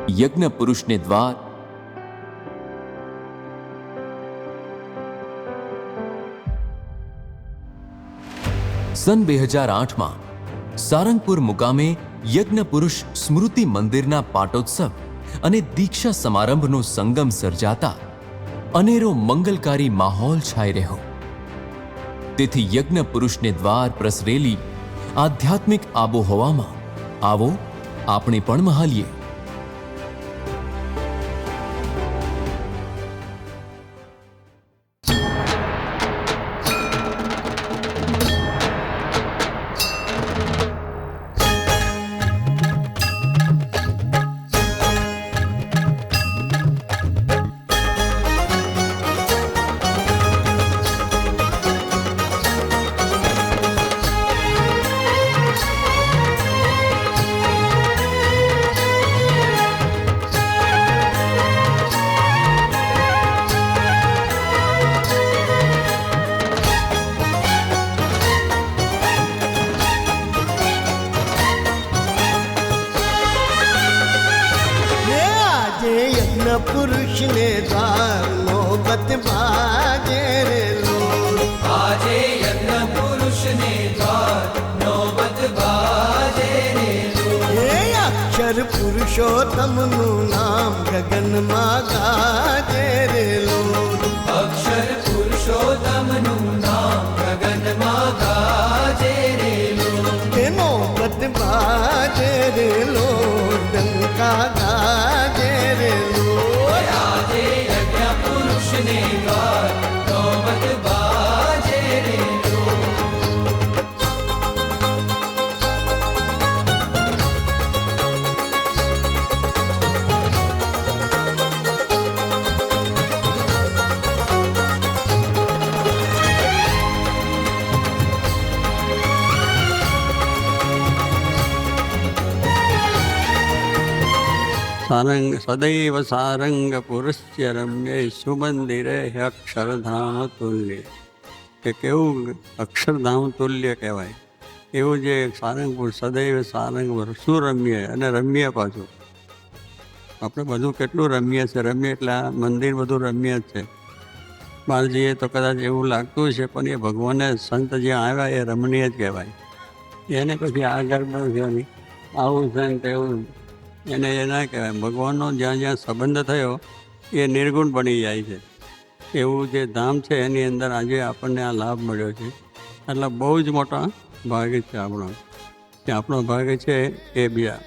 યજ્ઞ પુરુષને દ્વાર. સન 2008માં સારંગપુર મુકામે યજ્ઞ પુરુષ સ્મૃતિ મંદિરના પાટોત્સવ અને દીક્ષા સમારંભનો સંગમ સર્જાતા અનેરો મંગલકારી માહોલ છાઈ રહ્યો. તેથી યજ્ઞ પુરુષને દ્વાર પ્રસરેલી આધ્યાત્મિક આબોહવામાં આવો આપણે પણ મહાલીએ. પુરુષ ને દ્વાર નોબત બાજે રે લોલ. આજે યજ્ઞ પુરુષ ને દ્વાર નોબત બાજે રે લોલ. હે અક્ષર પુરુષોત્તમનું નામ ગગનમાં ગાજે રે લોલ. અક્ષર પુરુષોત્તમનું નામ ગગનમાં ગાજે રે લોલ. તે નોબત બાજે રે લોલ. ડંકા ગાજે રે લોલ. આજે યજ્ઞ પુરુષ ને દ્વાર નોબત બાજે રે લોલ. સારંગ સદૈવ સારંગ પુરુષ્ય રમ્ય સુમંદિરે અક્ષરધામ તુલ્ય. કે કેવું અક્ષરધામ તુલ્ય કહેવાય એવું જે સારંગપુર સદૈવ સારંગ સુરમ્ય અને રમ્ય પાછું. આપણે બધું કેટલું રમ્ય છે, રમ્ય એટલે આ મંદિર બધું રમ્ય જ છે. બહાર જઈએ તો કદાચ એવું લાગતું છે પણ એ ભગવાનને સંત જે આવ્યા એ રમણીય જ કહેવાય. એને પછી આગળ નથી આવું છે ને તેવું એને એ ના કહેવાય. ભગવાનનો જ્યાં જ્યાં સંબંધ થયો એ નિર્ગુણ બની જાય છે. એવું જે ધામ છે એની અંદર આજે આપણને આ લાભ મળ્યો છે. એટલે બહુ જ મોટા ભાગ છે આપણો. કે આપણો ભાગ છે એ બીજા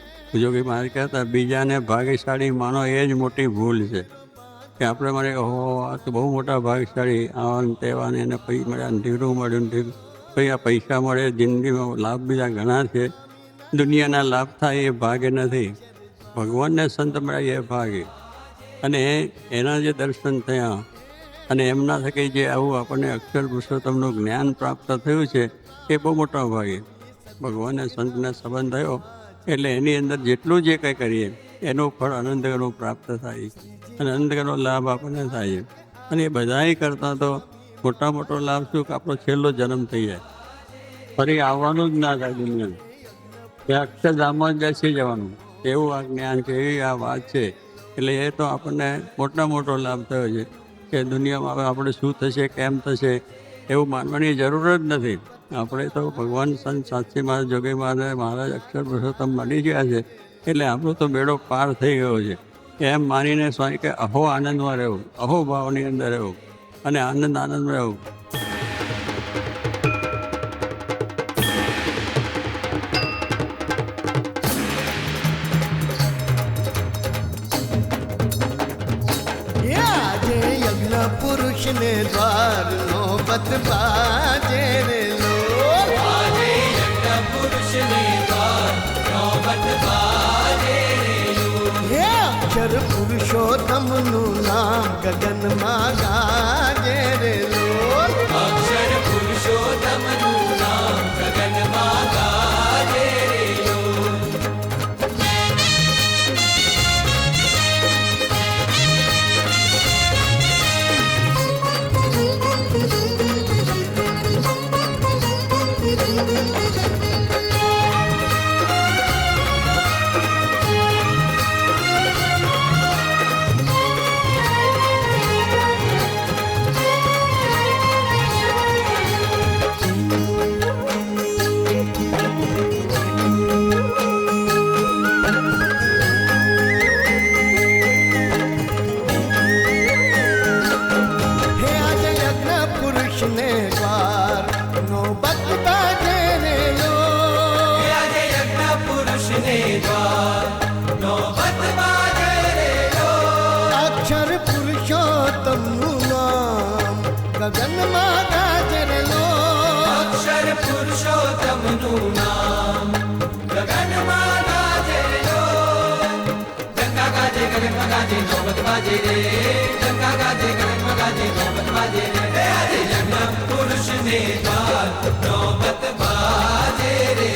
જો કે મારે કહેતા બીજાને ભાગ્યશાળી માનો એ જ મોટી ભૂલ છે. કે આપણે મારે હો આ તો બહુ મોટા ભાગ્યશાળી આવાને તેવાને એને પૈસા મળ્યા ઢીરું મળ્યું ઢીરું પછી આ પૈસા મળે જિંદગીમાં લાભ બીજા ઘણા છે. દુનિયાના લાભ થાય એ ભાગ્ય નથી. ભગવાનને સંત મળ્યા એ ભાગે અને એના જે દર્શન થયા અને એમના થકી જે આવું આપણને અક્ષર પુરુષોત્તમનું જ્ઞાન પ્રાપ્ત થયું છે એ બહુ મોટા ભાગે ભગવાનને સંતને સંબંધ થયો. એટલે એની અંદર જેટલું જે કંઈ કરીએ એનું ફળ અનંતગણું પ્રાપ્ત થાય અને અનંતગણો લાભ આપણને થાય. અને એ બધાય કરતાં તો મોટા મોટો લાભ શું કે આપણો છેલ્લો જન્મ થઈ જાય, ફરી આવવાનું જ ના થાય દુનિયાને. એ અક્ષરધામમાં જ બેસી જવાનું એવું આ જ્ઞાન છે, એવી આ વાત છે. એટલે એ તો આપણને મોટા મોટો લાભ થયો છે કે દુનિયામાં હવે આપણે શું થશે કેમ થશે એવું માનવાની જરૂર જ નથી. આપણે તો ભગવાન સંત સાચી મહારાજ જોગી મહારાજ અક્ષર પુરુષોત્તમ મળી ગયા છે એટલે આપણો તો બેડો પાર થઈ ગયો છે. એમ માનીને સ્વામી કે અહો આનંદમાં રહેવું, અહો ભાવની અંદર રહેવું અને આનંદમાં રહેવું. પુરુષ ને દ્વાર નોબત બાજે રે લોલ. આજે યજ્ઞ પુરુષ ને દ્વાર નોબત બાજે રે લોલ. હે અક્ષર પુરુષોત્તમનું નામ ગગનમાં ગાજે રે લોલ. અક્ષર પુરુષોત્તમનું નામ ગગનમાં ગાજે રે લોલ. ગગનમાં ગાજે રે લો અક્ષર પુરુષોત્તમનું નામ ગગનમાં ગાજે લો ડંકા ગાજે ગગનમાં ગાજે નોબત બાજે રે ડંકા ગાજે ગગનમાં ગાજે નોબત બાજે રે આજે યજ્ઞ પુરુષને દ્વાર નોબત બાજે રે